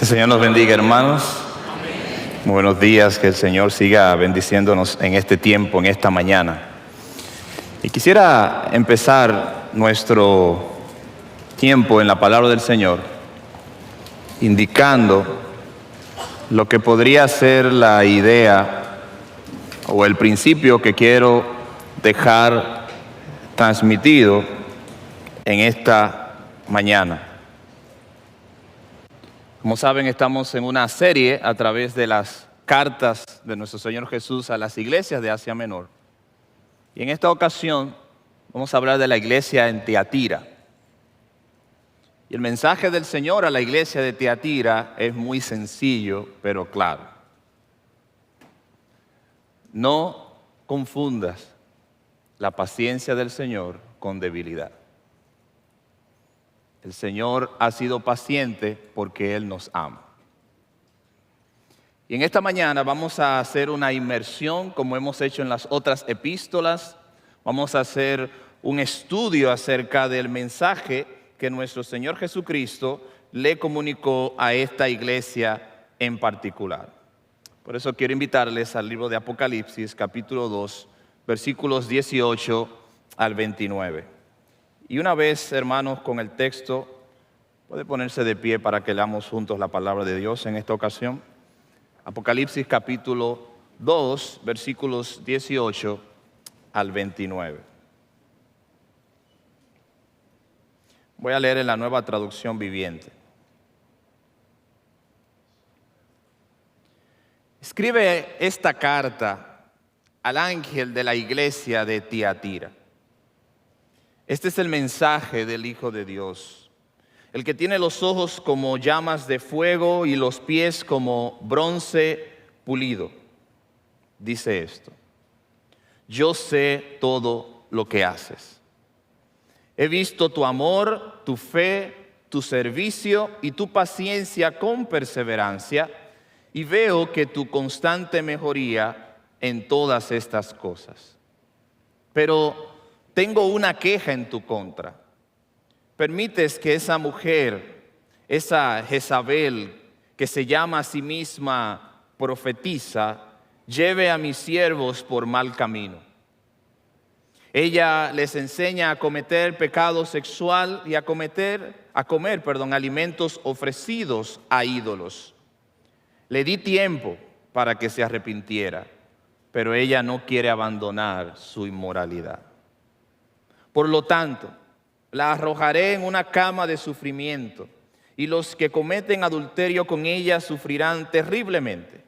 El Señor nos bendiga, hermanos. Muy buenos días, que el Señor siga bendiciéndonos en este tiempo, en esta mañana. Y quisiera empezar nuestro tiempo en la palabra del Señor indicando lo que podría ser la idea o el principio que quiero dejar transmitido en esta mañana. Como saben, estamos en una serie a través de las cartas de nuestro Señor Jesús a las iglesias de Asia Menor. Y en esta ocasión vamos a hablar de la iglesia en Tiatira. Y el mensaje del Señor a la iglesia de Tiatira es muy sencillo, pero claro. No confundas la paciencia del Señor con debilidad. El Señor ha sido paciente porque Él nos ama. Y en esta mañana vamos a hacer una inmersión como hemos hecho en las otras epístolas. Vamos a hacer un estudio acerca del mensaje que nuestro Señor Jesucristo le comunicó a esta iglesia en particular. Por eso quiero invitarles al libro de Apocalipsis, capítulo 2, versículos 18 al 29. Y una vez, hermanos, con el texto, puede ponerse de pie para que leamos juntos la palabra de Dios en esta ocasión. Apocalipsis capítulo 2, versículos 18 al 29. Voy a leer en la Nueva Traducción Viviente. Escribe esta carta al ángel de la iglesia de Tiatira. Este es el mensaje del Hijo de Dios, el que tiene los ojos como llamas de fuego y los pies como bronce pulido. Dice esto: yo sé todo lo que haces. He visto tu amor, tu fe, tu servicio y tu paciencia con perseverancia, y veo que tu constante mejoría en todas estas cosas. Pero tengo una queja en tu contra. Permites que esa mujer, esa Jezabel, que se llama a sí misma profetisa, lleve a mis siervos por mal camino. Ella les enseña a cometer pecado sexual y a comer alimentos ofrecidos a ídolos. Le di tiempo para que se arrepintiera, pero ella no quiere abandonar su inmoralidad. Por lo tanto, la arrojaré en una cama de sufrimiento, y los que cometen adulterio con ella sufrirán terriblemente,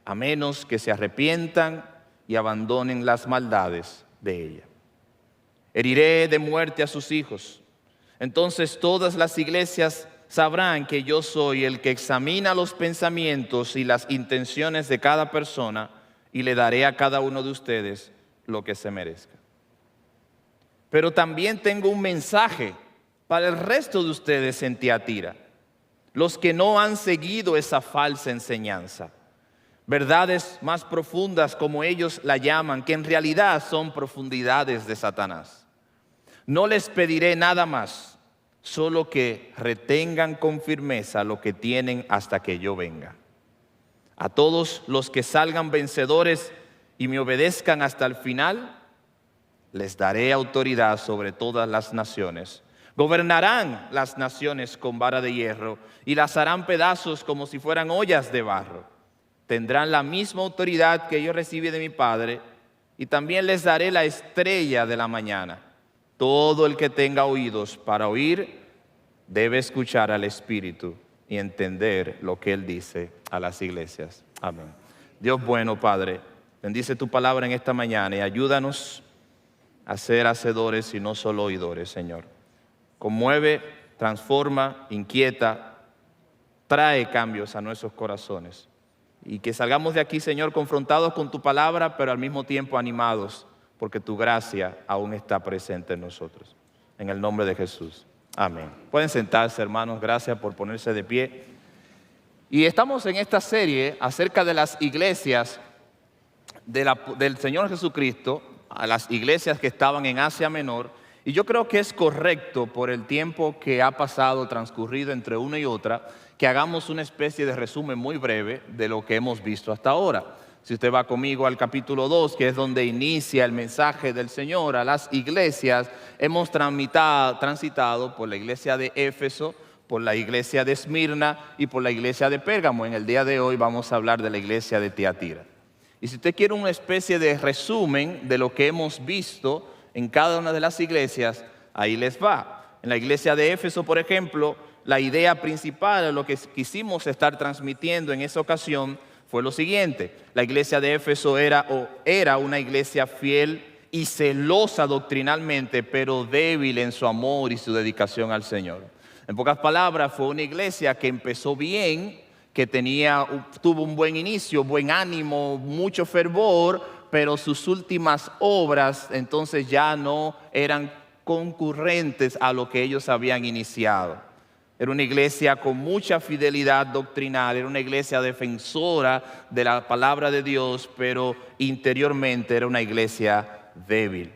a menos que se arrepientan y abandonen las maldades de ella. Heriré de muerte a sus hijos. Entonces todas las iglesias sabrán que yo soy el que examina los pensamientos y las intenciones de cada persona, y le daré a cada uno de ustedes lo que se merezca. Pero también tengo un mensaje para el resto de ustedes en Tiatira, los que no han seguido esa falsa enseñanza, verdades más profundas como ellos la llaman, que en realidad son profundidades de Satanás. No les pediré nada más, solo que retengan con firmeza lo que tienen hasta que yo venga. A todos los que salgan vencedores y me obedezcan hasta el final, les daré autoridad sobre todas las naciones. Gobernarán las naciones con vara de hierro y las harán pedazos como si fueran ollas de barro. Tendrán la misma autoridad que yo recibí de mi Padre, y también les daré la estrella de la mañana. Todo el que tenga oídos para oír debe escuchar al Espíritu y entender lo que Él dice a las iglesias. Amén. Dios bueno, Padre, bendice tu palabra en esta mañana y ayúdanos a ser hacedores y no solo oidores, Señor. Conmueve, transforma, inquieta, trae cambios a nuestros corazones. Y que salgamos de aquí, Señor, confrontados con tu palabra, pero al mismo tiempo animados, porque tu gracia aún está presente en nosotros. En el nombre de Jesús. Amén. Pueden sentarse, hermanos. Gracias por ponerse de pie. Y estamos en esta serie acerca de las iglesias del Señor Jesucristo, a las iglesias que estaban en Asia Menor, y yo creo que es correcto por el tiempo que ha pasado, transcurrido entre una y otra, que hagamos una especie de resumen muy breve de lo que hemos visto hasta ahora. Si usted va conmigo al capítulo 2, que es donde inicia el mensaje del Señor a las iglesias, hemos transitado por la iglesia de Éfeso, por la iglesia de Esmirna y por la iglesia de Pérgamo. En el día de hoy vamos a hablar de la iglesia de Tiatira. Y si usted quiere una especie de resumen de lo que hemos visto en cada una de las iglesias, ahí les va. En la iglesia de Éfeso, por ejemplo, la idea principal, lo que quisimos estar transmitiendo en esa ocasión fue lo siguiente. La iglesia de Éfeso era una iglesia fiel y celosa doctrinalmente, pero débil en su amor y su dedicación al Señor. En pocas palabras, fue una iglesia que empezó bien, que tuvo un buen inicio, buen ánimo, mucho fervor, pero sus últimas obras entonces ya no eran concurrentes a lo que ellos habían iniciado. Era una iglesia con mucha fidelidad doctrinal, era una iglesia defensora de la palabra de Dios, pero interiormente era una iglesia débil.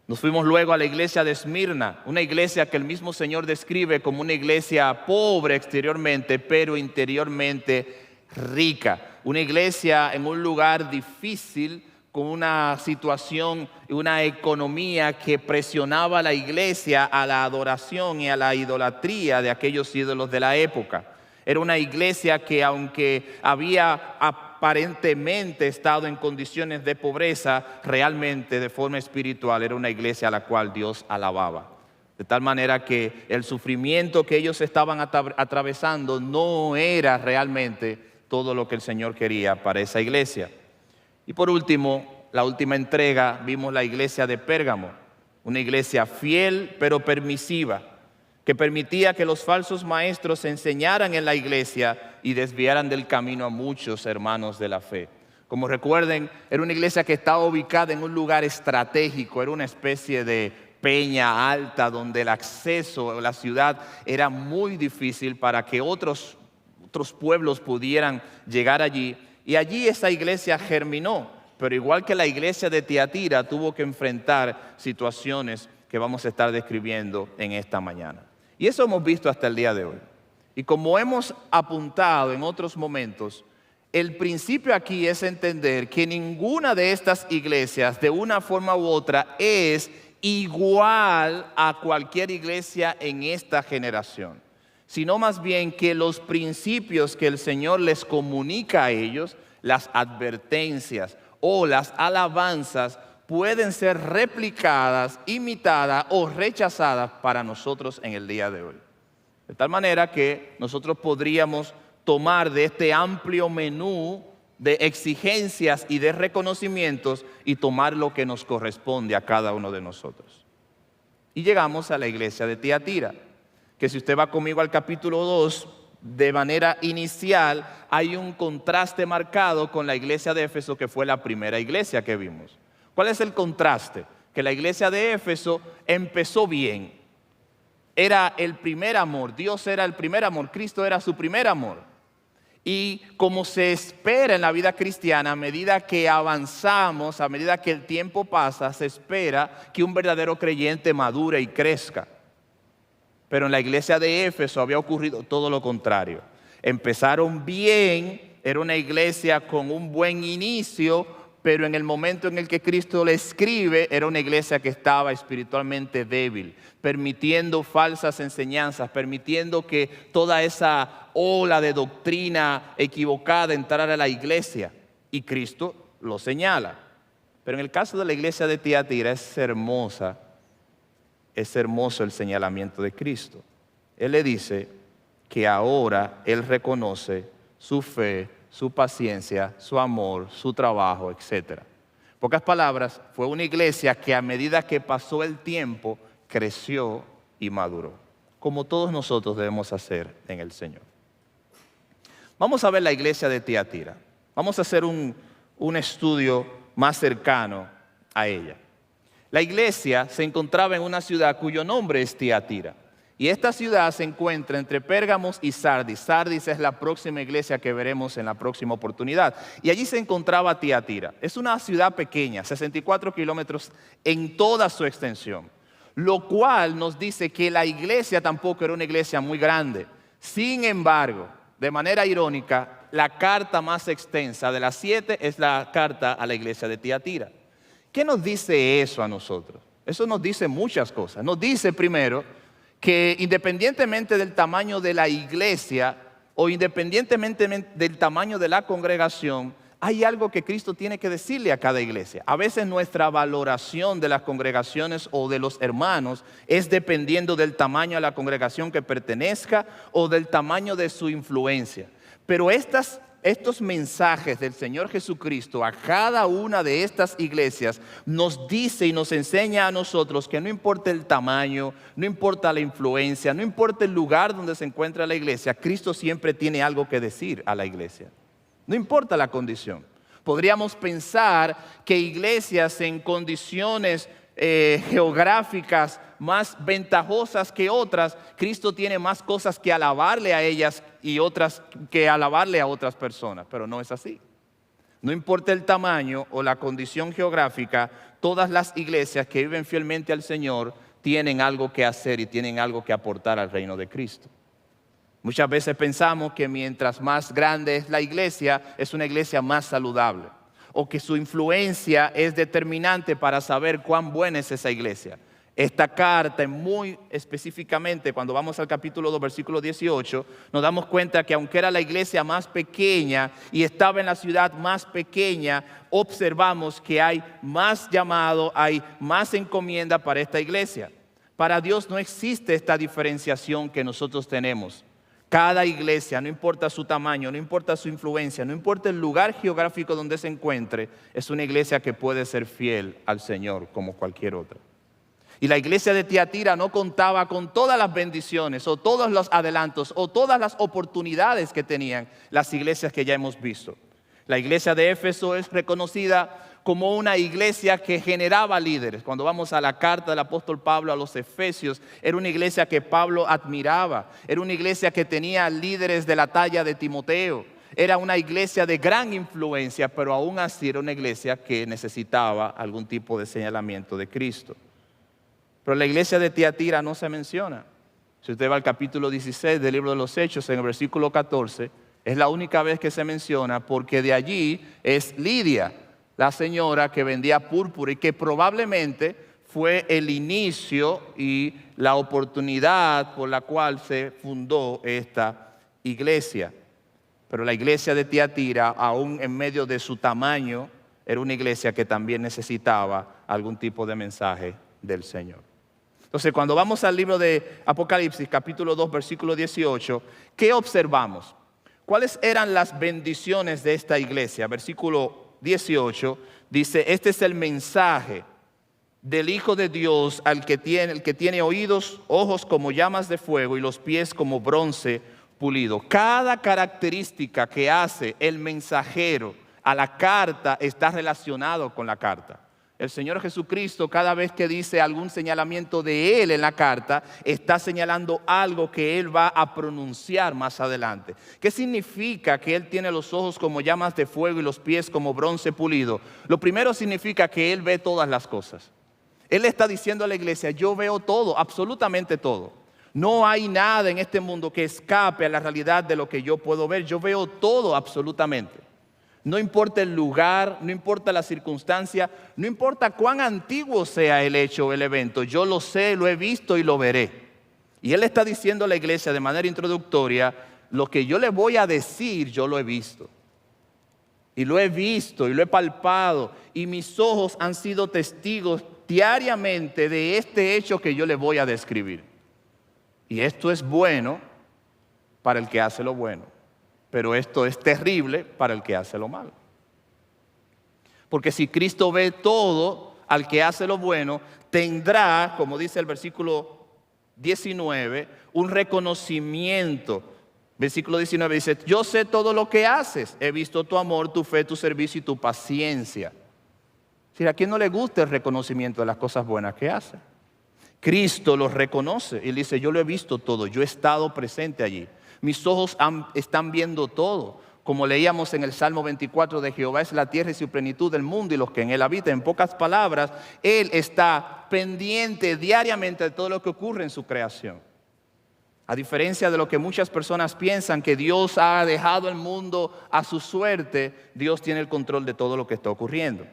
Nos fuimos luego a la iglesia de Esmirna, una iglesia que el mismo Señor describe como una iglesia pobre exteriormente, pero interiormente rica. Una iglesia en un lugar difícil, con una situación y una economía que presionaba a la iglesia a la adoración y a la idolatría de aquellos ídolos de la época. Era una iglesia que, aunque había aparentemente estado en condiciones de pobreza, realmente de forma espiritual era una iglesia a la cual Dios alababa. De tal manera que el sufrimiento que ellos estaban atravesando no era realmente todo lo que el Señor quería para esa iglesia. Y por último, la última entrega, vimos la iglesia de Pérgamo, una iglesia fiel pero permisiva, que permitía que los falsos maestros enseñaran en la iglesia y desviaran del camino a muchos hermanos de la fe. Como recuerden, era una iglesia que estaba ubicada en un lugar estratégico, era una especie de peña alta donde el acceso a la ciudad era muy difícil para que otros pueblos pudieran llegar allí. Y allí esa iglesia germinó, pero igual que la iglesia de Tiatira tuvo que enfrentar situaciones que vamos a estar describiendo en esta mañana. Y eso hemos visto hasta el día de hoy. Y como hemos apuntado en otros momentos, el principio aquí es entender que ninguna de estas iglesias, de una forma u otra, es igual a cualquier iglesia en esta generación, sino más bien que los principios que el Señor les comunica a ellos, las advertencias o las alabanzas, pueden ser replicadas, imitadas o rechazadas para nosotros en el día de hoy. De tal manera que nosotros podríamos tomar de este amplio menú de exigencias y de reconocimientos y tomar lo que nos corresponde a cada uno de nosotros. Y llegamos a la iglesia de Tiatira, que si usted va conmigo al capítulo 2, de manera inicial hay un contraste marcado con la iglesia de Éfeso, que fue la primera iglesia que vimos. ¿Cuál es el contraste? Que la iglesia de Éfeso empezó bien. Era el primer amor, Dios era el primer amor, Cristo era su primer amor. Y como se espera en la vida cristiana, a medida que avanzamos, a medida que el tiempo pasa, se espera que un verdadero creyente madure y crezca. Pero en la iglesia de Éfeso había ocurrido todo lo contrario. Empezaron bien, era una iglesia con un buen inicio, pero en el momento en el que Cristo le escribe, era una iglesia que estaba espiritualmente débil, permitiendo falsas enseñanzas, permitiendo que toda esa ola de doctrina equivocada entrara a la iglesia. Y Cristo lo señala. Pero en el caso de la iglesia de Tiatira es hermoso el señalamiento de Cristo. Él le dice que ahora Él reconoce su fe, su paciencia, su amor, su trabajo, etc. En pocas palabras, fue una iglesia que a medida que pasó el tiempo, creció y maduró, como todos nosotros debemos hacer en el Señor. Vamos a ver la iglesia de Tiatira. Vamos a hacer un estudio más cercano a ella. La iglesia se encontraba en una ciudad cuyo nombre es Tiatira. Y esta ciudad se encuentra entre Pérgamos y Sardis. Sardis es la próxima iglesia que veremos en la próxima oportunidad. Y allí se encontraba Tiatira. Es una ciudad pequeña, 64 kilómetros en toda su extensión. Lo cual nos dice que la iglesia tampoco era una iglesia muy grande. Sin embargo, de manera irónica, la carta más extensa de las 7 es la carta a la iglesia de Tiatira. ¿Qué nos dice eso a nosotros? Eso nos dice muchas cosas. Nos dice primero que independientemente del tamaño de la iglesia o independientemente del tamaño de la congregación, hay algo que Cristo tiene que decirle a cada iglesia. A veces nuestra valoración de las congregaciones o de los hermanos es dependiendo del tamaño de la congregación que pertenezca o del tamaño de su influencia. Pero estos mensajes del Señor Jesucristo a cada una de estas iglesias nos dice y nos enseña a nosotros que no importa el tamaño, no importa la influencia, no importa el lugar donde se encuentra la iglesia, Cristo siempre tiene algo que decir a la iglesia. No importa la condición. Podríamos pensar que iglesias en condiciones geográficas más ventajosas que otras, Cristo tiene más cosas que alabarle a ellas y otras que alabarle a otras personas, pero no es así. No importa el tamaño o la condición geográfica, todas las iglesias que viven fielmente al Señor tienen algo que hacer y tienen algo que aportar al reino de Cristo. Muchas veces pensamos que mientras más grande es la iglesia, es una iglesia más saludable, o que su influencia es determinante para saber cuán buena es esa iglesia. Esta carta, muy específicamente, cuando vamos al capítulo 2, versículo 18, nos damos cuenta que aunque era la iglesia más pequeña y estaba en la ciudad más pequeña, observamos que hay más llamado, hay más encomienda para esta iglesia. Para Dios no existe esta diferenciación que nosotros tenemos. Cada iglesia, no importa su tamaño, no importa su influencia, no importa el lugar geográfico donde se encuentre, es una iglesia que puede ser fiel al Señor como cualquier otra. Y la iglesia de Tiatira no contaba con todas las bendiciones o todos los adelantos o todas las oportunidades que tenían las iglesias que ya hemos visto. La iglesia de Éfeso es reconocida como una iglesia que generaba líderes. Cuando vamos a la carta del apóstol Pablo a los Efesios, era una iglesia que Pablo admiraba, era una iglesia que tenía líderes de la talla de Timoteo, era una iglesia de gran influencia, pero aún así era una iglesia que necesitaba algún tipo de señalamiento de Cristo. Pero la iglesia de Tiatira no se menciona. Si usted va al capítulo 16 del libro de los Hechos, en el versículo 14, es la única vez que se menciona, porque de allí es Lidia, la señora que vendía púrpura y que probablemente fue el inicio y la oportunidad por la cual se fundó esta iglesia. Pero la iglesia de Tiatira, aún en medio de su tamaño, era una iglesia que también necesitaba algún tipo de mensaje del Señor. Entonces, cuando vamos al libro de Apocalipsis, capítulo 2, versículo 18, ¿qué observamos? ¿Cuáles eran las bendiciones de esta iglesia? Versículo 18 dice: este es el mensaje del Hijo de Dios el que tiene oídos, ojos como llamas de fuego y los pies como bronce pulido. Cada característica que hace el mensajero a la carta está relacionado con la carta. El Señor Jesucristo, cada vez que dice algún señalamiento de Él en la carta, está señalando algo que Él va a pronunciar más adelante. ¿Qué significa que Él tiene los ojos como llamas de fuego y los pies como bronce pulido? Lo primero significa que Él ve todas las cosas. Él está diciendo a la iglesia: yo veo todo, absolutamente todo. No hay nada en este mundo que escape a la realidad de lo que yo puedo ver. Yo veo todo absolutamente. No importa el lugar, no importa la circunstancia, no importa cuán antiguo sea el hecho o el evento, yo lo sé, lo he visto y lo veré. Y Él está diciendo a la iglesia de manera introductoria: lo que yo le voy a decir, yo lo he visto. Y lo he visto y lo he palpado, y mis ojos han sido testigos diariamente de este hecho que yo le voy a describir. Y esto es bueno para el que hace lo bueno. Pero esto es terrible para el que hace lo malo. Porque si Cristo ve todo al que hace lo bueno, tendrá, como dice el versículo 19, un reconocimiento. Versículo 19 dice: yo sé todo lo que haces, he visto tu amor, tu fe, tu servicio y tu paciencia. Si a quién no le gusta el reconocimiento de las cosas buenas que hace. Cristo los reconoce y dice: yo lo he visto todo, yo he estado presente allí. Mis ojos están viendo todo. Como leíamos en el Salmo 24, de Jehová es la tierra y su plenitud del mundo y los que en él habitan. En pocas palabras, Él está pendiente diariamente de todo lo que ocurre en su creación. A diferencia de lo que muchas personas piensan, que Dios ha dejado el mundo a su suerte, Dios tiene el control de todo lo que está ocurriendo.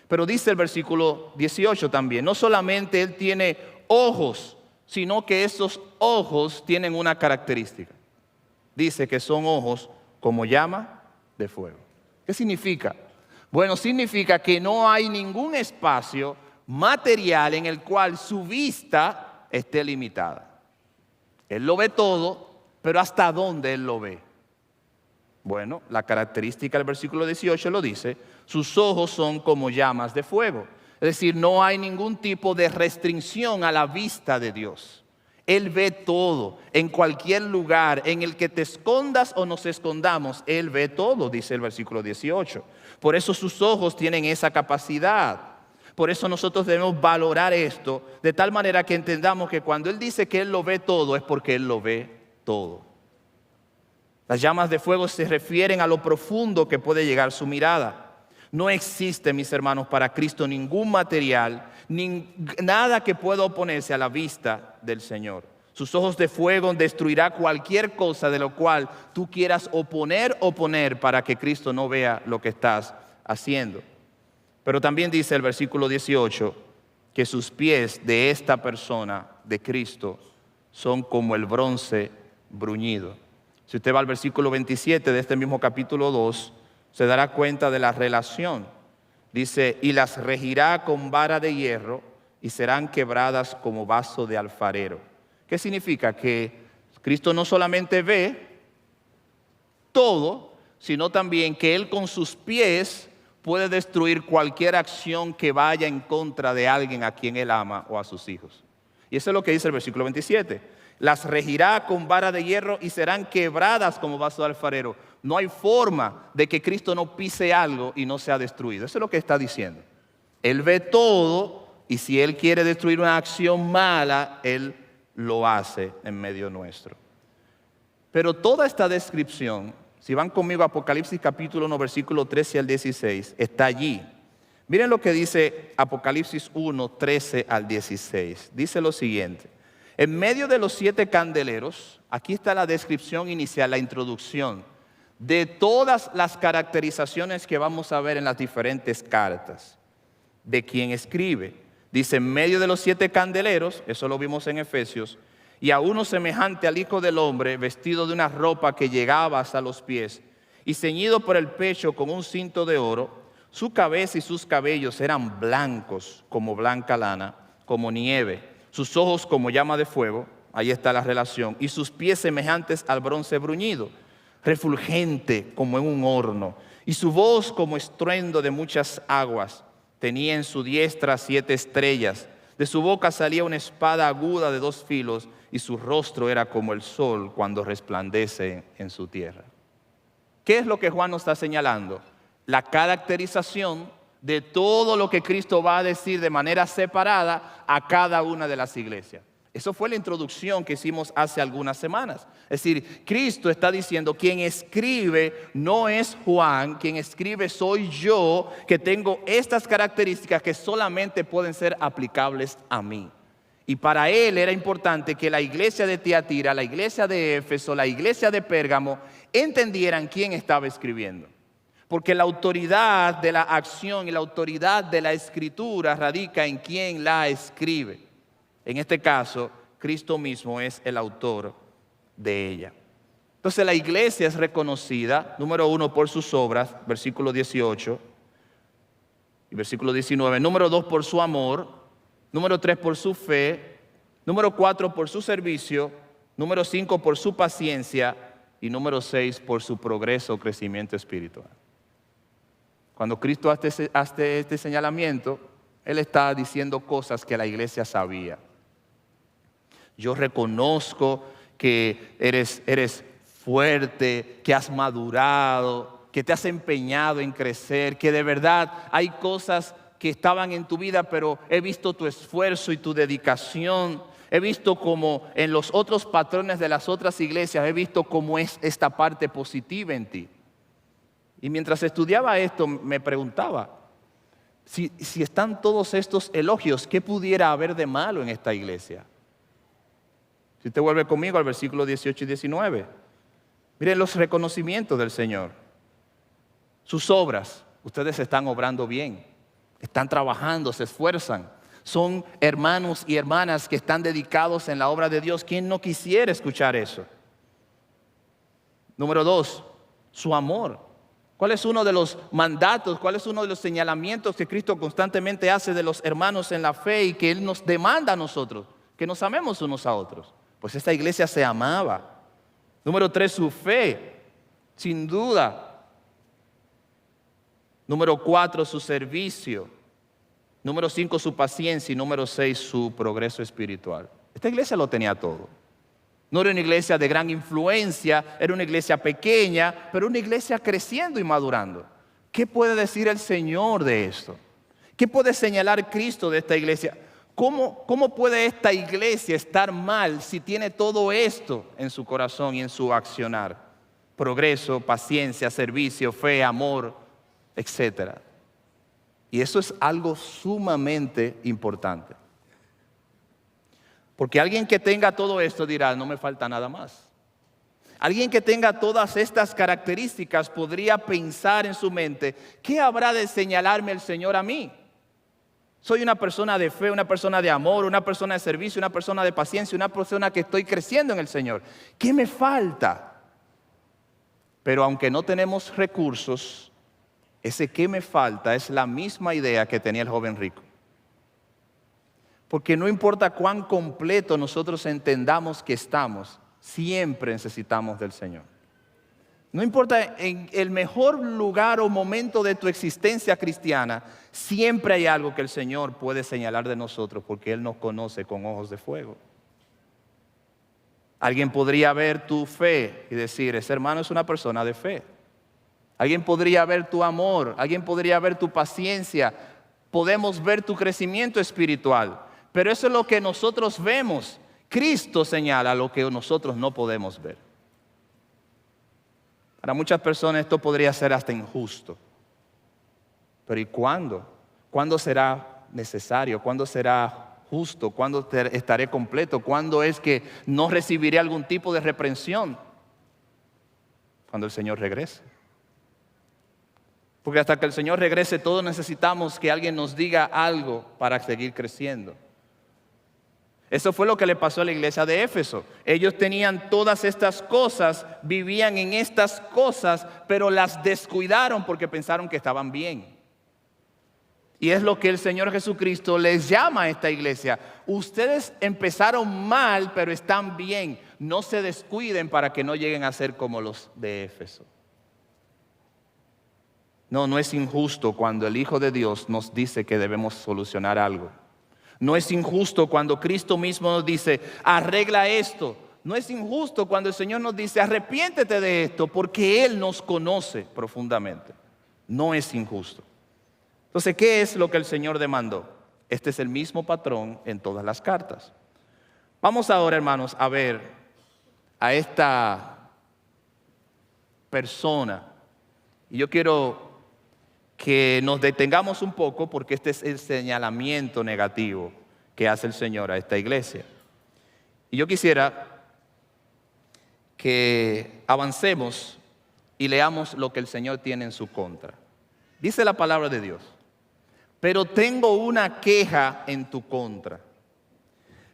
Pero dice el versículo 18 también, no solamente Él tiene ojos, sino que esos ojos tienen una característica. Dice que son ojos como llama de fuego. ¿Qué significa? Bueno, significa que no hay ningún espacio material en el cual su vista esté limitada. Él lo ve todo, pero ¿hasta dónde Él lo ve? Bueno, la característica del versículo 18 lo dice, sus ojos son como llamas de fuego. Es decir, no hay ningún tipo de restricción a la vista de Dios. Él ve todo, en cualquier lugar, en el que te escondas o nos escondamos, Él ve todo, dice el versículo 18. Por eso sus ojos tienen esa capacidad. Por eso nosotros debemos valorar esto de tal manera que entendamos que cuando Él dice que Él lo ve todo, es porque Él lo ve todo. Las llamas de fuego se refieren a lo profundo que puede llegar su mirada. No existe, mis hermanos, para Cristo ningún material, nada que pueda oponerse a la vista del Señor. Sus ojos de fuego destruirá cualquier cosa de lo cual tú quieras oponer para que Cristo no vea lo que estás haciendo. Pero también dice el versículo 18 que sus pies de esta persona, de Cristo, son como el bronce bruñido. Si usted va al versículo 27 de este mismo capítulo 2, se dará cuenta de la relación. Dice, y las regirá con vara de hierro y serán quebradas como vaso de alfarero. ¿Qué significa? Que Cristo no solamente ve todo, sino también que Él con sus pies puede destruir cualquier acción que vaya en contra de alguien a quien Él ama o a sus hijos. Y eso es lo que dice el versículo 27. Las regirá con vara de hierro y serán quebradas como vaso de alfarero. No hay forma de que Cristo no pise algo y no sea destruido. Eso es lo que está diciendo. Él ve todo y si Él quiere destruir una acción mala, Él lo hace en medio nuestro. Pero toda esta descripción, si van conmigo a Apocalipsis capítulo 1, versículo 13 al 16, está allí. Miren lo que dice Apocalipsis 1, 13 al 16. Dice lo siguiente. En medio de los 7 candeleros, aquí está la descripción inicial, la introducción de todas las caracterizaciones que vamos a ver en las diferentes cartas. De quien escribe. Dice, en medio de los 7 candeleros, eso lo vimos en Efesios, y a uno semejante al Hijo del Hombre, vestido de una ropa que llegaba hasta los pies, y ceñido por el pecho con un cinto de oro, su cabeza y sus cabellos eran blancos como blanca lana, como nieve, sus ojos como llama de fuego, ahí está la relación, y sus pies semejantes al bronce bruñido, refulgente como en un horno, y su voz como estruendo de muchas aguas. Tenía en su diestra 7 estrellas, de su boca salía una espada aguda de 2 filos, y su rostro era como el sol cuando resplandece en su tierra. ¿Qué es lo que Juan nos está señalando? La caracterización de todo lo que Cristo va a decir de manera separada a cada una de las iglesias. Eso fue la introducción que hicimos hace algunas semanas. Es decir, Cristo está diciendo, quien escribe no es Juan, quien escribe soy yo, que tengo estas características que solamente pueden ser aplicables a mí. Y para él era importante que la iglesia de Tiatira, la iglesia de Éfeso, la iglesia de Pérgamo, entendieran quién estaba escribiendo. Porque la autoridad de la acción y la autoridad de la escritura radica en quien la escribe. En este caso, Cristo mismo es el autor de ella. Entonces la iglesia es reconocida, número 1, por sus obras, versículo 18 y versículo 19. Número 2, por su amor. Número 3, por su fe. Número 4, por su servicio. Número 5, por su paciencia. Y número 6, por su progreso o crecimiento espiritual. Cuando Cristo hace este señalamiento, Él está diciendo cosas que la iglesia sabía. Yo reconozco que eres fuerte, que has madurado, que te has empeñado en crecer, que de verdad hay cosas que estaban en tu vida, pero he visto tu esfuerzo y tu dedicación. He visto como en los otros patrones de las otras iglesias, he visto cómo es esta parte positiva en ti. Y mientras estudiaba esto, me preguntaba, si están todos estos elogios, ¿qué pudiera haber de malo en esta iglesia? Si usted vuelve conmigo al versículo 18 y 19. Miren los reconocimientos del Señor. Sus obras, ustedes están obrando bien, están trabajando, se esfuerzan. Son hermanos y hermanas que están dedicados en la obra de Dios. ¿Quién no quisiera escuchar eso? Número 2, su amor. ¿Cuál es uno de los mandatos, cuál es uno de los señalamientos que Cristo constantemente hace de los hermanos en la fe y que Él nos demanda a nosotros? Que nos amemos unos a otros. Pues esta iglesia se amaba. Número 3, su fe, sin duda. Número 4, su servicio. Número 5, su paciencia. Y número 6, su progreso espiritual. Esta iglesia lo tenía todo. No era una iglesia de gran influencia, era una iglesia pequeña, pero una iglesia creciendo y madurando. ¿Qué puede decir el Señor de esto? ¿Qué puede señalar Cristo de esta iglesia? ¿Cómo puede esta iglesia estar mal si tiene todo esto en su corazón y en su accionar? Progreso, paciencia, servicio, fe, amor, etcétera. Y eso es algo sumamente importante. Porque alguien que tenga todo esto dirá, no me falta nada más. Alguien que tenga todas estas características podría pensar en su mente, ¿qué habrá de señalarme el Señor a mí? Soy una persona de fe, una persona de amor, una persona de servicio, una persona de paciencia, una persona que estoy creciendo en el Señor. ¿Qué me falta? Pero aunque no tenemos recursos, ese qué me falta es la misma idea que tenía el joven rico. Porque no importa cuán completo nosotros entendamos que estamos, siempre necesitamos del Señor. No importa en el mejor lugar o momento de tu existencia cristiana, siempre hay algo que el Señor puede señalar de nosotros porque Él nos conoce con ojos de fuego. Alguien podría ver tu fe y decir, ese hermano es una persona de fe. Alguien podría ver tu amor, alguien podría ver tu paciencia. Podemos ver tu crecimiento espiritual, pero eso es lo que nosotros vemos. Cristo señala lo que nosotros no podemos ver. Para muchas personas esto podría ser hasta injusto. Pero ¿y cuándo? ¿Cuándo será necesario? ¿Cuándo será justo? ¿Cuándo estaré completo? ¿Cuándo es que no recibiré algún tipo de reprensión? Cuando el Señor regrese. Porque hasta que el Señor regrese todos necesitamos que alguien nos diga algo para seguir creciendo. Eso fue lo que le pasó a la iglesia de Éfeso. Ellos tenían todas estas cosas, vivían en estas cosas, pero las descuidaron porque pensaron que estaban bien. Y es lo que el Señor Jesucristo les llama a esta iglesia. Ustedes empezaron mal, pero están bien. No se descuiden para que no lleguen a ser como los de Éfeso. No es injusto cuando el Hijo de Dios nos dice que debemos solucionar algo. No es injusto cuando Cristo mismo nos dice, arregla esto. No es injusto cuando el Señor nos dice, arrepiéntete de esto, porque Él nos conoce profundamente. No es injusto. Entonces, ¿qué es lo que el Señor demandó? Este es el mismo patrón en todas las cartas. Vamos ahora, hermanos, a ver a esta persona. Y yo quiero que nos detengamos un poco porque este es el señalamiento negativo que hace el Señor a esta iglesia. Y yo quisiera que avancemos y leamos lo que el Señor tiene en su contra. Dice la palabra de Dios, pero tengo una queja en tu contra.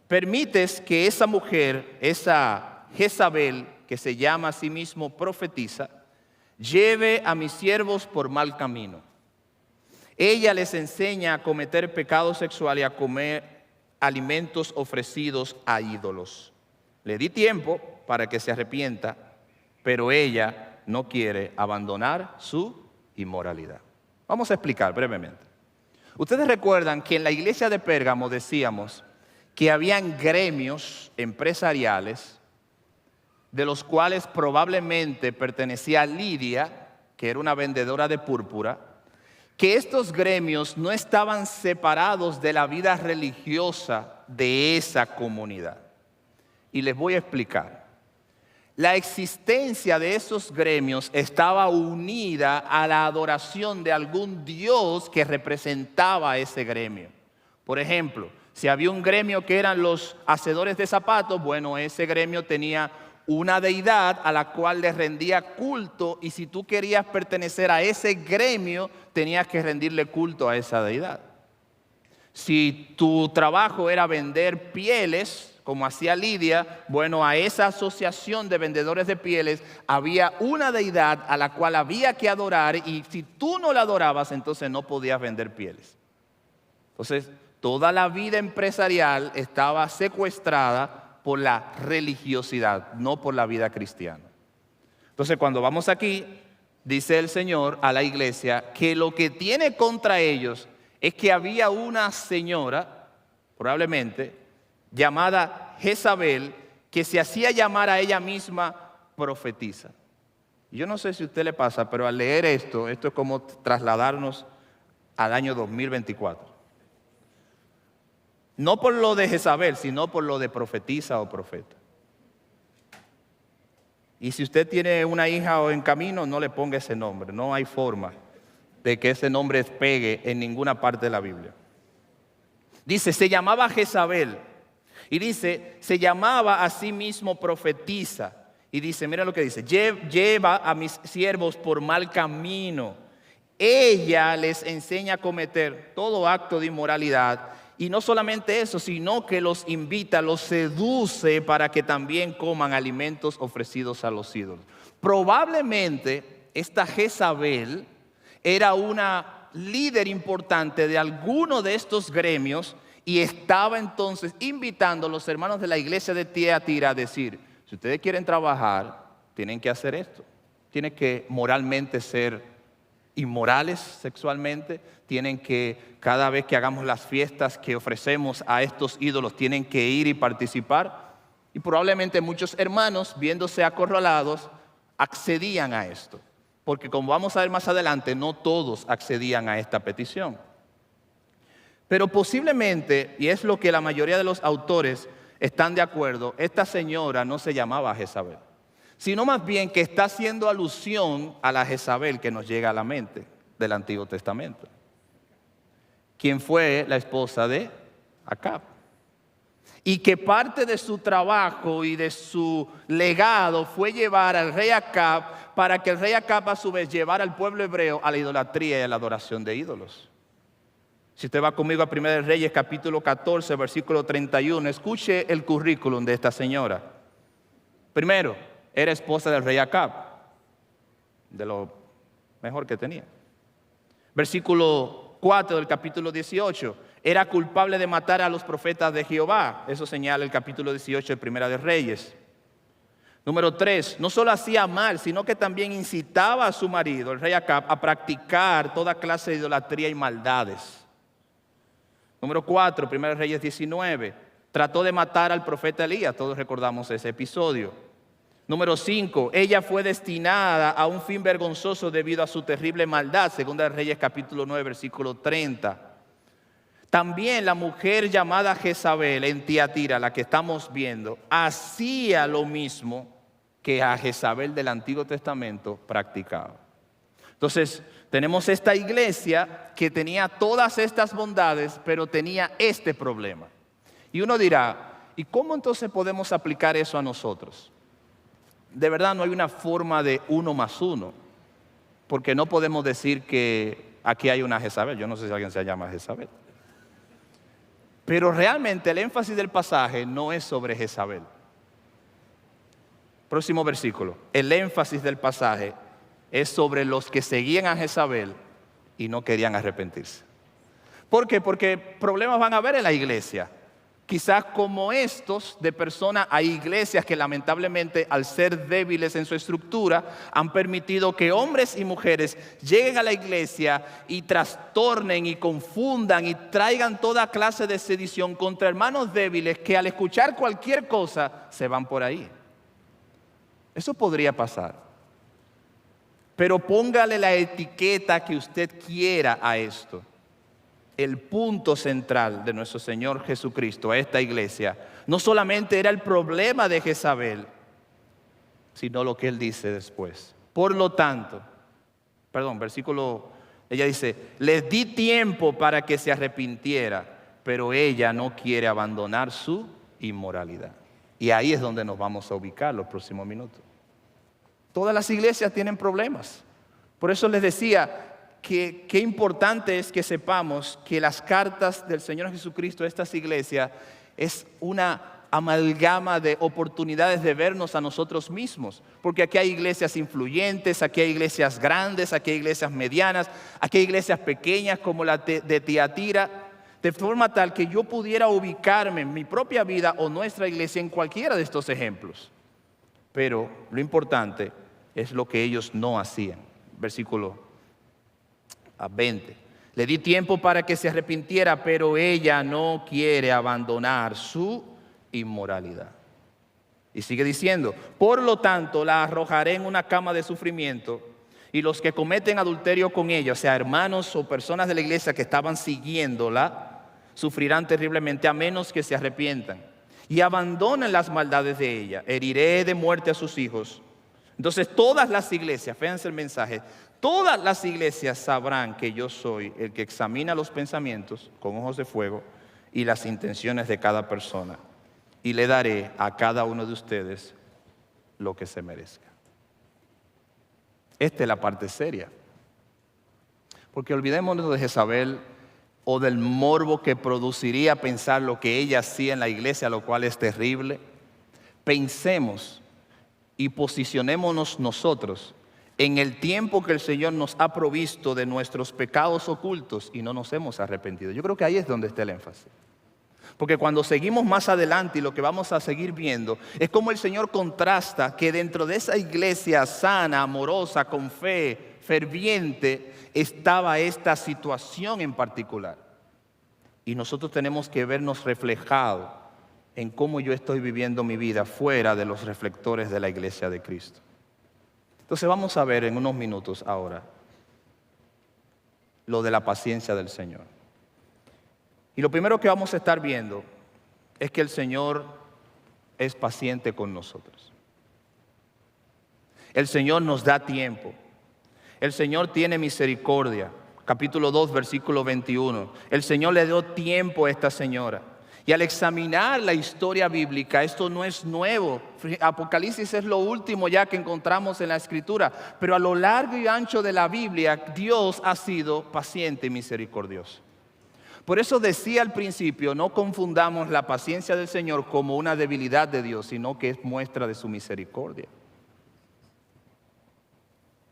Permites que esa mujer, esa Jezabel, que se llama a sí mismo profetisa, lleve a mis siervos por mal camino. Ella les enseña a cometer pecado sexual y a comer alimentos ofrecidos a ídolos. Le di tiempo para que se arrepienta, pero ella no quiere abandonar su inmoralidad. Vamos a explicar brevemente. Ustedes recuerdan que en la iglesia de Pérgamo decíamos que habían gremios empresariales de los cuales probablemente pertenecía Lidia, que era una vendedora de púrpura, que estos gremios no estaban separados de la vida religiosa de esa comunidad. Y les voy a explicar. La existencia de esos gremios estaba unida a la adoración de algún dios que representaba a ese gremio. Por ejemplo, Si había un gremio que eran los hacedores de zapatos, bueno, ese gremio tenía una deidad a la cual le rendía culto, y si tú querías pertenecer a ese gremio, tenías que rendirle culto a esa deidad. Si tu trabajo era vender pieles, como hacía Lidia, bueno, a esa asociación de vendedores de pieles había una deidad a la cual había que adorar, y si tú no la adorabas, entonces no podías vender pieles. Entonces, toda la vida empresarial estaba secuestrada por la religiosidad, no por la vida cristiana. Entonces, cuando vamos aquí, dice el Señor a la iglesia que lo que tiene contra ellos es que había una señora, probablemente, llamada Jezabel, que se hacía llamar a ella misma profetisa. Yo no sé si a usted le pasa, pero al leer esto es como trasladarnos al año 2024. No por lo de Jezabel, sino por lo de profetisa o profeta. Y si usted tiene una hija o en camino, no le ponga ese nombre. No hay forma de que ese nombre pegue en ninguna parte de la Biblia. Dice, se llamaba Jezabel. Y dice, se llamaba a sí mismo profetisa. Y dice, mira lo que dice, lleva a mis siervos por mal camino. Ella les enseña a cometer todo acto de inmoralidad. Y no solamente eso, sino que los invita, los seduce para que también coman alimentos ofrecidos a los ídolos. Probablemente esta Jezabel era una líder importante de alguno de estos gremios y estaba entonces invitando a los hermanos de la iglesia de Tiatira a decir, si ustedes quieren trabajar, tienen que hacer esto. Tienen que moralmente ser inmorales sexualmente, tienen que, cada vez que hagamos las fiestas que ofrecemos a estos ídolos, tienen que ir y participar. Y probablemente muchos hermanos, viéndose acorralados, accedían a esto. Porque como vamos a ver más adelante, no todos accedían a esta petición. Pero posiblemente, y es lo que la mayoría de los autores están de acuerdo, esta señora no se llamaba Jezabel, sino más bien que está haciendo alusión a la Jezabel que nos llega a la mente del Antiguo Testamento, quien fue la esposa de Acab, y que parte de su trabajo y de su legado fue llevar al rey Acab para que el rey Acab a su vez llevara al pueblo hebreo a la idolatría y a la adoración de ídolos. Si usted va conmigo a 1 Reyes capítulo 14 versículo 31, escuche el currículum de esta señora. Primero, era esposa del rey Acab, de lo mejor que tenía. Versículo 4 del capítulo 18, era culpable de matar a los profetas de Jehová. Eso señala el capítulo 18 de Primera de Reyes. Número 3, no solo hacía mal, sino que también incitaba a su marido, el rey Acab, a practicar toda clase de idolatría y maldades. Número 4, 1 Reyes 19, trató de matar al profeta Elías, todos recordamos ese episodio. Número 5, ella fue destinada a un fin vergonzoso debido a su terrible maldad, 2 Reyes capítulo 9, versículo 30. También la mujer llamada Jezabel en Tiatira, la que estamos viendo, hacía lo mismo que a Jezabel del Antiguo Testamento practicaba. Entonces, tenemos esta iglesia que tenía todas estas bondades, pero tenía este problema. Y uno dirá, ¿y cómo entonces podemos aplicar eso a nosotros? De verdad no hay una forma de 1 más 1, porque no podemos decir que aquí hay una Jezabel. Yo no sé si alguien se llama Jezabel. Pero realmente el énfasis del pasaje no es sobre Jezabel. Próximo versículo. El énfasis del pasaje es sobre los que seguían a Jezabel y no querían arrepentirse. ¿Por qué? Porque problemas van a haber en la iglesia. Quizás como estos de personas, hay iglesias que lamentablemente al ser débiles en su estructura han permitido que hombres y mujeres lleguen a la iglesia y trastornen y confundan y traigan toda clase de sedición contra hermanos débiles que al escuchar cualquier cosa se van por ahí. Eso podría pasar. Pero póngale la etiqueta que usted quiera a esto. El punto central de nuestro Señor Jesucristo a esta iglesia no solamente era el problema de Jezabel, sino lo que Él dice después. Por lo tanto, ella dice, les di tiempo para que se arrepintiera, pero ella no quiere abandonar su inmoralidad. Y ahí es donde nos vamos a ubicar los próximos minutos. Todas las iglesias tienen problemas. Por eso les decía que qué importante es que sepamos que las cartas del Señor Jesucristo a estas iglesias es una amalgama de oportunidades de vernos a nosotros mismos. Porque aquí hay iglesias influyentes, aquí hay iglesias grandes, aquí hay iglesias medianas, aquí hay iglesias pequeñas como la de Tiatira, de forma tal que yo pudiera ubicarme en mi propia vida o nuestra iglesia en cualquiera de estos ejemplos. Pero lo importante es lo que ellos no hacían. Versículo 20. Le di tiempo para que se arrepintiera, pero ella no quiere abandonar su inmoralidad. Y sigue diciendo, por lo tanto la arrojaré en una cama de sufrimiento, y los que cometen adulterio con ella, o sea, hermanos o personas de la iglesia que estaban siguiéndola, sufrirán terriblemente a menos que se arrepientan y abandonen las maldades de ella. Heriré de muerte a sus hijos. Entonces todas las iglesias, fíjense el mensaje, todas las iglesias sabrán que yo soy el que examina los pensamientos con ojos de fuego y las intenciones de cada persona, y le daré a cada uno de ustedes lo que se merezca. Esta es la parte seria. Porque olvidémonos de Jezabel o del morbo que produciría pensar lo que ella hacía en la iglesia, lo cual es terrible. Pensemos y posicionémonos nosotros en el tiempo que el Señor nos ha provisto de nuestros pecados ocultos y no nos hemos arrepentido. Yo creo que ahí es donde está el énfasis. Porque cuando seguimos más adelante y lo que vamos a seguir viendo es cómo el Señor contrasta que dentro de esa iglesia sana, amorosa, con fe, ferviente, estaba esta situación en particular. Y nosotros tenemos que vernos reflejados en cómo yo estoy viviendo mi vida fuera de los reflectores de la iglesia de Cristo. Entonces vamos a ver en unos minutos ahora lo de la paciencia del Señor. Y lo primero que vamos a estar viendo es que el Señor es paciente con nosotros. El Señor nos da tiempo. El Señor tiene misericordia. Capítulo 2, versículo 21. El Señor le dio tiempo a esta señora. Y al examinar la historia bíblica, esto no es nuevo. Apocalipsis es lo último ya que encontramos en la Escritura. Pero a lo largo y ancho de la Biblia, Dios ha sido paciente y misericordioso. Por eso decía al principio, no confundamos la paciencia del Señor como una debilidad de Dios, sino que es muestra de su misericordia.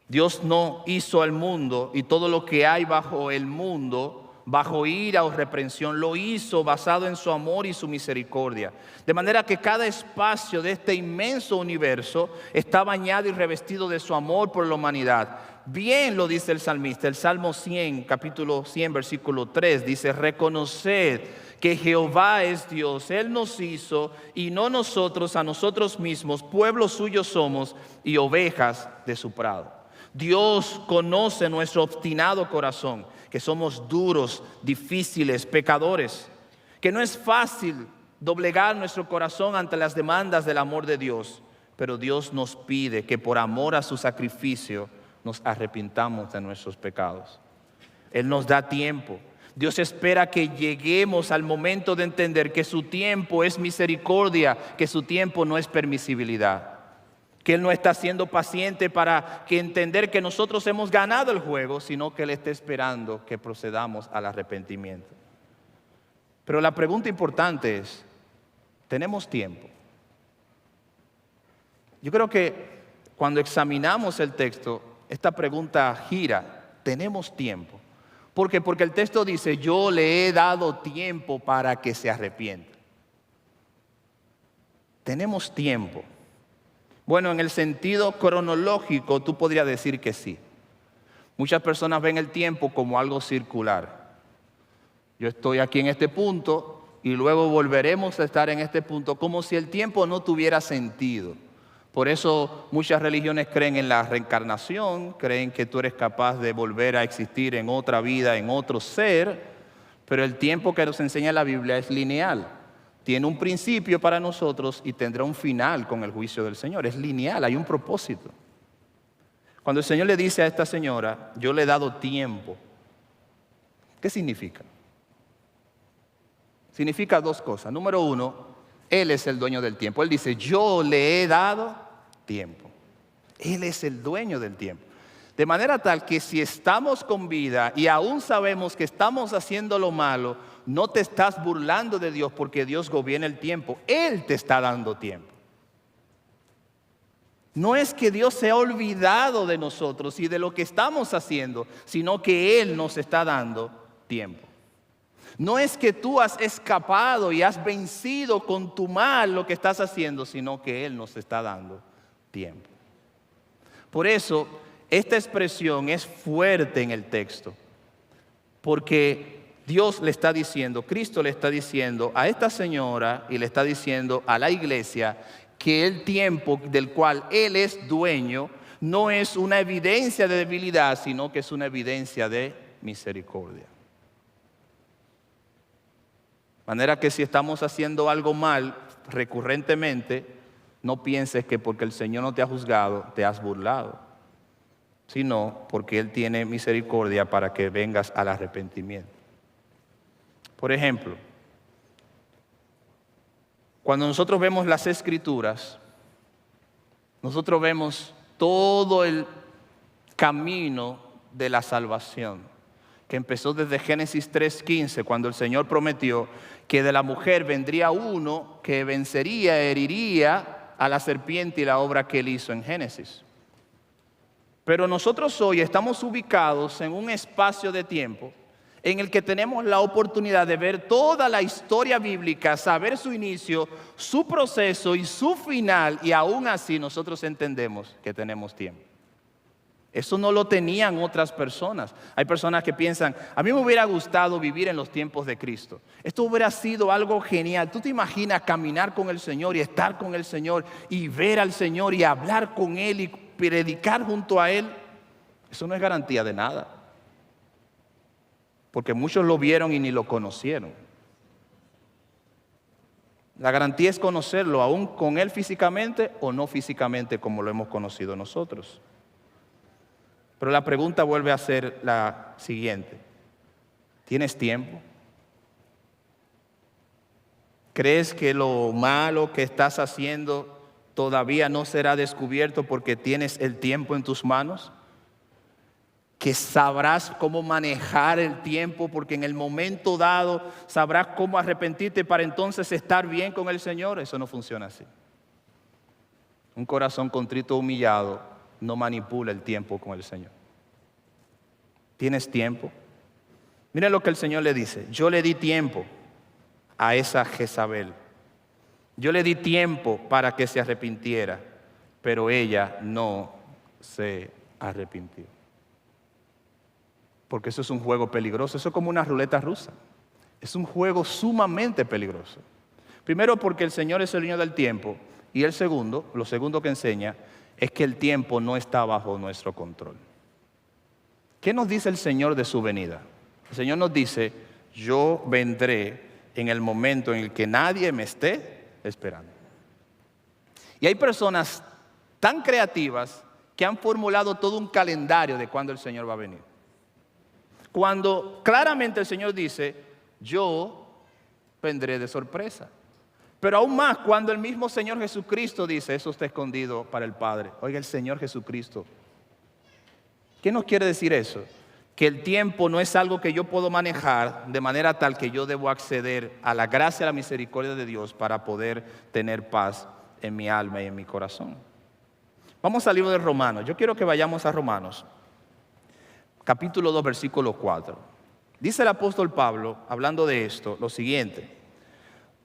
Dios no hizo al mundo y todo lo que hay bajo el mundo, bajo ira o reprensión, lo hizo basado en su amor y su misericordia. De manera que cada espacio de este inmenso universo está bañado y revestido de su amor por la humanidad. Bien lo dice el salmista, el Salmo 100, capítulo 100, versículo 3, dice, reconoced que Jehová es Dios, Él nos hizo y no nosotros a nosotros mismos, pueblo suyo somos y ovejas de su prado. Dios conoce nuestro obstinado corazón, que somos duros, difíciles, pecadores, que no es fácil doblegar nuestro corazón ante las demandas del amor de Dios, pero Dios nos pide que por amor a su sacrificio nos arrepintamos de nuestros pecados. Él nos da tiempo. Dios espera que lleguemos al momento de entender que su tiempo es misericordia, que su tiempo no es permisibilidad. Que Él no está siendo paciente para que entender que nosotros hemos ganado el juego, sino que Él está esperando que procedamos al arrepentimiento. Pero la pregunta importante es, ¿tenemos tiempo? Yo creo que cuando examinamos el texto, esta pregunta gira, ¿tenemos tiempo? ¿Por qué? Porque el texto dice, yo le he dado tiempo para que se arrepienta. ¿Tenemos tiempo? Bueno, en el sentido cronológico tú podrías decir que sí. Muchas personas ven el tiempo como algo circular. Yo estoy aquí en este punto y luego volveremos a estar en este punto, como si el tiempo no tuviera sentido. Por eso muchas religiones creen en la reencarnación, creen que tú eres capaz de volver a existir en otra vida, en otro ser, pero el tiempo que nos enseña la Biblia es lineal. Tiene un principio para nosotros y tendrá un final con el juicio del Señor. Es lineal, hay un propósito. Cuando el Señor le dice a esta señora, yo le he dado tiempo, ¿qué significa? significa dos cosas. Número uno, Él es el dueño del tiempo. Él dice, yo le he dado tiempo. Él es el dueño del tiempo. De manera tal que si estamos con vida y aún sabemos que estamos haciendo lo malo, no te estás burlando de Dios porque Dios gobierna el tiempo. Él te está dando tiempo. No es que Dios se ha olvidado de nosotros y de lo que estamos haciendo, sino que Él nos está dando tiempo. No es que tú has escapado y has vencido con tu mal lo que estás haciendo, sino que Él nos está dando tiempo. Por eso, esta expresión es fuerte en el texto, porque Dios le está diciendo, Cristo le está diciendo a esta señora y le está diciendo a la iglesia que el tiempo del cual Él es dueño no es una evidencia de debilidad, sino que es una evidencia de misericordia. De manera que si estamos haciendo algo mal recurrentemente, no pienses que porque el Señor no te ha juzgado, te has burlado, sino porque Él tiene misericordia para que vengas al arrepentimiento. Por ejemplo, cuando nosotros vemos las Escrituras, nosotros vemos todo el camino de la salvación, que empezó desde Génesis 3:15, cuando el Señor prometió que de la mujer vendría uno que vencería, heriría a la serpiente y la obra que Él hizo en Génesis. Pero nosotros hoy estamos ubicados en un espacio de tiempo en el que tenemos la oportunidad de ver toda la historia bíblica, saber su inicio, su proceso y su final, y aún así nosotros entendemos que tenemos tiempo. Eso no lo tenían otras personas. Hay personas que piensan, a mí me hubiera gustado vivir en los tiempos de Cristo. Esto hubiera sido algo genial. ¿Tú te imaginas caminar con el Señor y estar con el Señor y ver al Señor y hablar con Él y predicar junto a Él? Eso no es garantía de nada. Porque muchos lo vieron y ni lo conocieron. La garantía es conocerlo, aún con Él físicamente o no físicamente como lo hemos conocido nosotros. Pero la pregunta vuelve a ser la siguiente. ¿Tienes tiempo? ¿Crees que lo malo que estás haciendo todavía no será descubierto porque tienes el tiempo en tus manos? ¿Que sabrás cómo manejar el tiempo porque en el momento dado sabrás cómo arrepentirte para entonces estar bien con el Señor? Eso no funciona así. Un corazón contrito, humillado, no manipula el tiempo con el Señor. ¿Tienes tiempo? Mira lo que el Señor le dice. Yo le di tiempo a esa Jezabel. Yo le di tiempo para que se arrepintiera, pero ella no se arrepintió. Porque eso es un juego peligroso. Eso es como una ruleta rusa. Es un juego sumamente peligroso. Primero porque el Señor es el dueño del tiempo. Y lo segundo que enseña, es que el tiempo no está bajo nuestro control. ¿Qué nos dice el Señor de su venida? El Señor nos dice, yo vendré en el momento en el que nadie me esté esperando. Y hay personas tan creativas que han formulado todo un calendario de cuándo el Señor va a venir. Cuando claramente el Señor dice, yo vendré de sorpresa. Pero aún más cuando el mismo Señor Jesucristo dice, eso está escondido para el Padre. Oiga, el Señor Jesucristo. ¿Qué nos quiere decir eso? Que el tiempo no es algo que yo puedo manejar de manera tal que yo debo acceder a la gracia y a la misericordia de Dios para poder tener paz en mi alma y en mi corazón. Vamos al libro de Romanos. Yo quiero que vayamos a Romanos, capítulo 2, versículo 4. Dice el apóstol Pablo, hablando de esto, lo siguiente.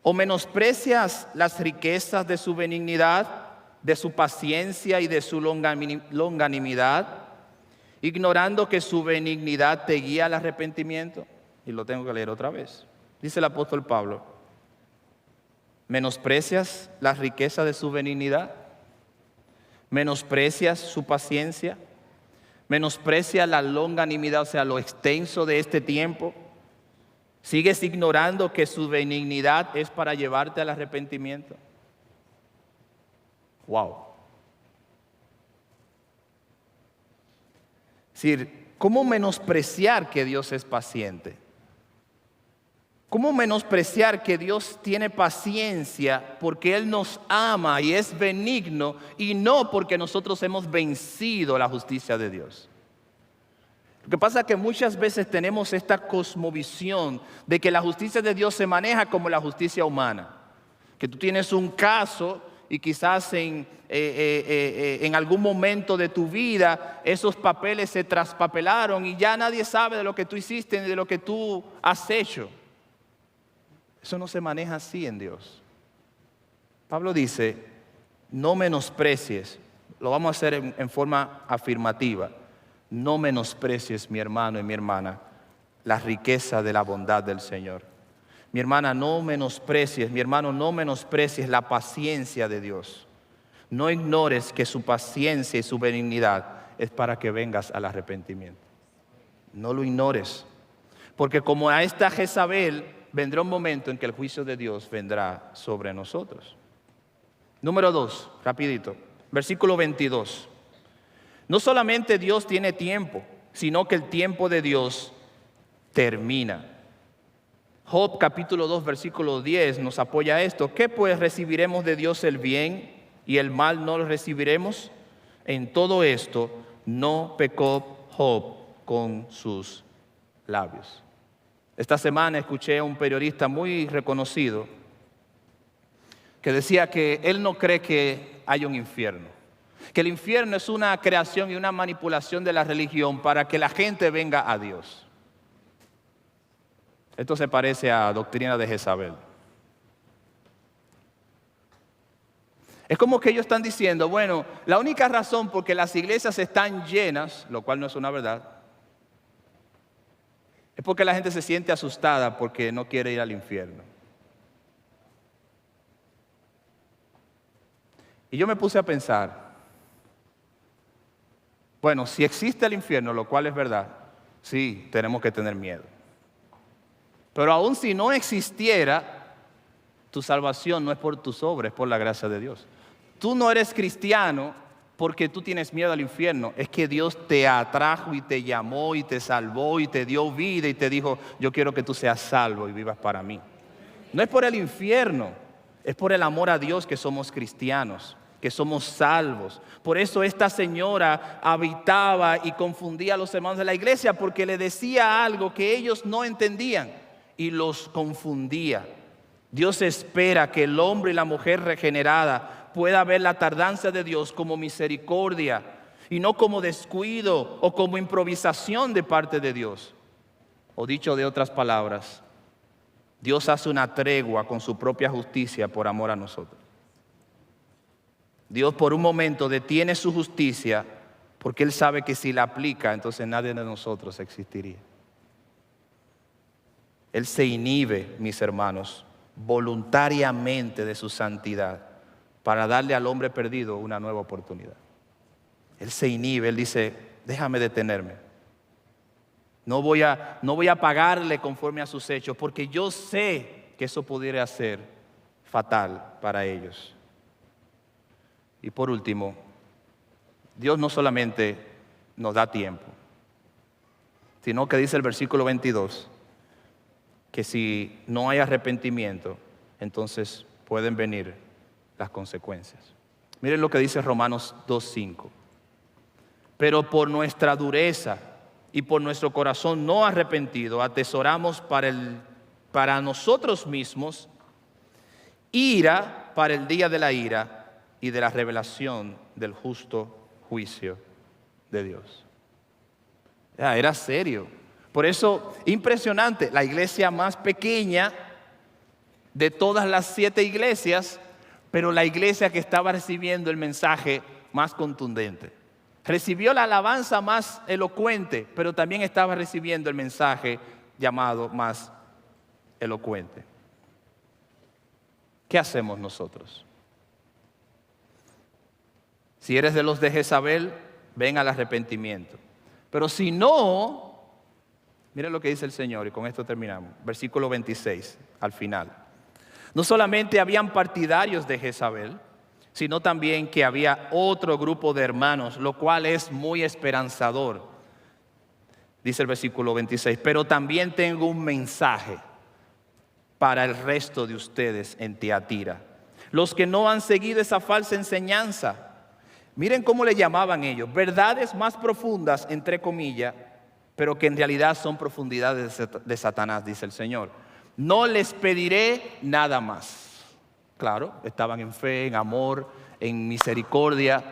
¿O menosprecias las riquezas de su benignidad, de su paciencia y de su longanimidad, ignorando que su benignidad te guía al arrepentimiento? Y lo tengo que leer otra vez. Dice el apóstol Pablo, ¿menosprecias las riquezas de su benignidad? ¿Menosprecias su paciencia? ¿Menosprecias la longanimidad, o sea, lo extenso de este tiempo? ¿Sigues ignorando que su benignidad es para llevarte al arrepentimiento? Wow. Es decir, ¿cómo menospreciar que Dios es paciente? ¿Cómo menospreciar que Dios tiene paciencia porque Él nos ama y es benigno y no porque nosotros hemos vencido la justicia de Dios? Lo que pasa es que muchas veces tenemos esta cosmovisión de que la justicia de Dios se maneja como la justicia humana. Que tú tienes un caso y quizás en algún momento de tu vida esos papeles se traspapelaron y ya nadie sabe de lo que tú hiciste ni de lo que tú has hecho. Eso no se maneja así en Dios. Pablo dice, no menosprecies, lo vamos a hacer en forma afirmativa, no menosprecies, mi hermano y mi hermana, la riqueza de la bondad del Señor. Mi hermana, no menosprecies, mi hermano, no menosprecies la paciencia de Dios. No ignores que su paciencia y su benignidad es para que vengas al arrepentimiento. No lo ignores, porque como a esta Jezabel, vendrá un momento en que el juicio de Dios vendrá sobre nosotros. Número 2, rapidito, versículo 22. No solamente Dios tiene tiempo, sino que el tiempo de Dios termina. Job capítulo 2, versículo 10 nos apoya esto. ¿Qué pues recibiremos de Dios el bien y el mal no lo recibiremos? En todo esto no pecó Job con sus labios. Esta semana escuché a un periodista muy reconocido que decía que él no cree que haya un infierno, que el infierno es una creación y una manipulación de la religión para que la gente venga a Dios. Esto se parece a doctrina de Jezabel. Es como que ellos están diciendo, bueno, la única razón por que las iglesias están llenas, lo cual no es una verdad, es porque la gente se siente asustada porque no quiere ir al infierno. Y yo me puse a pensar, bueno, si existe el infierno, lo cual es verdad, sí, tenemos que tener miedo. Pero aun si no existiera, tu salvación no es por tus obras, es por la gracia de Dios. Tú no eres cristiano porque tú tienes miedo al infierno, es que Dios te atrajo y te llamó y te salvó y te dio vida y te dijo, yo quiero que tú seas salvo y vivas para mí. No es por el infierno, es por el amor a Dios que somos cristianos, que somos salvos. Por eso esta señora habitaba y confundía a los hermanos de la iglesia porque le decía algo que ellos no entendían y los confundía. Dios espera que el hombre y la mujer regenerada pueda ver la tardanza de Dios como misericordia y no como descuido o como improvisación de parte de Dios. O dicho de otras palabras, Dios hace una tregua con su propia justicia por amor a nosotros. Dios por un momento detiene su justicia porque Él sabe que si la aplica, entonces nadie de nosotros existiría. Él se inhibe, mis hermanos, voluntariamente de su santidad para darle al hombre perdido una nueva oportunidad. Él se inhibe, Él dice, déjame detenerme. No voy a pagarle conforme a sus hechos, porque yo sé que eso pudiera ser fatal para ellos. Y por último, Dios no solamente nos da tiempo, sino que dice el versículo 22, que si no hay arrepentimiento, entonces pueden venir las consecuencias. Miren lo que dice Romanos 2:5. Pero por nuestra dureza y por nuestro corazón no arrepentido, atesoramos para nosotros mismos ira para el día de la ira y de la revelación del justo juicio de Dios. Era serio. Por eso, impresionante, la iglesia más pequeña de todas las 7 iglesias, pero la iglesia que estaba recibiendo el mensaje más contundente. Recibió la alabanza más elocuente, pero también estaba recibiendo el mensaje llamado más elocuente. ¿Qué hacemos nosotros? Si eres de los de Jezabel, ven al arrepentimiento. Pero si no, miren lo que dice el Señor, y con esto terminamos. Versículo 26, al final. No solamente habían partidarios de Jezabel, sino también que había otro grupo de hermanos, lo cual es muy esperanzador. Dice el versículo 26, pero también tengo un mensaje para el resto de ustedes en Tiatira. Los que no han seguido esa falsa enseñanza, miren cómo le llamaban ellos, verdades más profundas, entre comillas, pero que en realidad son profundidades de Satanás, dice el Señor. No les pediré nada más. Claro, estaban en fe, en amor, en misericordia.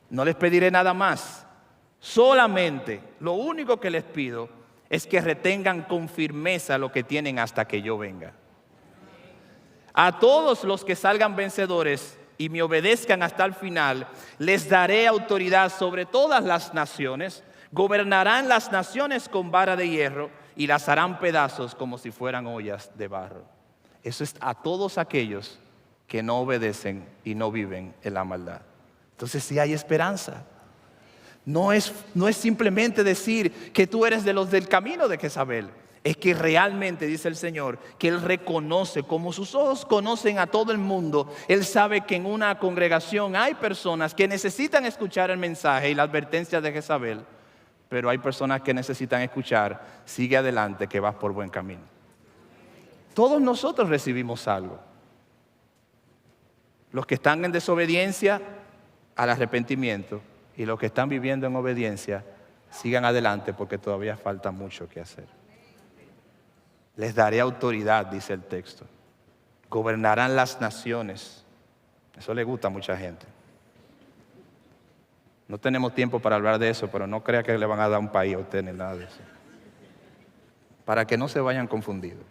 No les pediré nada más. Solamente, lo único que les pido es que retengan con firmeza lo que tienen hasta que yo venga. A todos los que salgan vencedores y me obedezcan hasta el final, les daré autoridad sobre todas las naciones, gobernarán las naciones con vara de hierro y las harán pedazos como si fueran ollas de barro. Eso es a todos aquellos que no obedecen y no viven en la maldad. Entonces sí hay esperanza. No es simplemente decir que tú eres de los del camino de Jezabel. Es que realmente, dice el Señor, que Él reconoce, como sus ojos conocen a todo el mundo, Él sabe que en una congregación hay personas que necesitan escuchar el mensaje y la advertencia de Jezabel, pero hay personas que necesitan escuchar, sigue adelante que vas por buen camino. Todos nosotros recibimos algo. Los que están en desobediencia, al arrepentimiento, y los que están viviendo en obediencia, sigan adelante porque todavía falta mucho que hacer. Les daré autoridad, dice el texto. Gobernarán las naciones. Eso le gusta a mucha gente. No tenemos tiempo para hablar de eso, pero no crea que le van a dar un país a usted ni nada de eso. Para que no se vayan confundidos.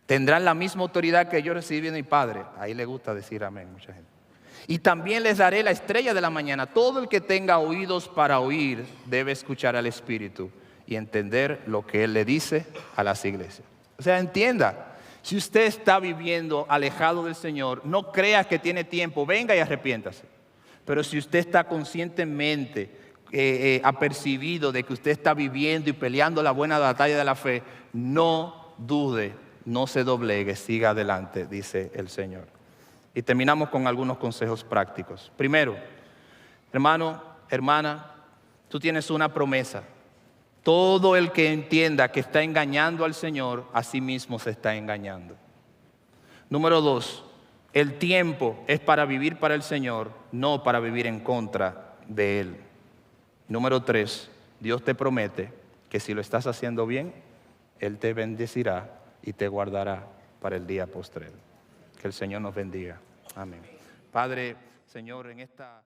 Tendrán la misma autoridad que yo recibí de mi Padre. Ahí le gusta decir amén, mucha gente. Y también les daré la estrella de la mañana. Todo el que tenga oídos para oír debe escuchar al Espíritu y entender lo que Él le dice a las iglesias. O sea, entienda, si usted está viviendo alejado del Señor, no crea que tiene tiempo, venga y arrepiéntase. Pero si usted está conscientemente apercibido de que usted está viviendo y peleando la buena batalla de la fe, no dude, no se doblegue, siga adelante, dice el Señor. Y terminamos con algunos consejos prácticos. Primero, hermano, hermana, tú tienes una promesa. Todo el que entienda que está engañando al Señor, a sí mismo se está engañando. Número 2, el tiempo es para vivir para el Señor, no para vivir en contra de Él. Número 3, Dios te promete que si lo estás haciendo bien, Él te bendecirá y te guardará para el día postrero. Que el Señor nos bendiga. Amén. Padre, Señor, en esta...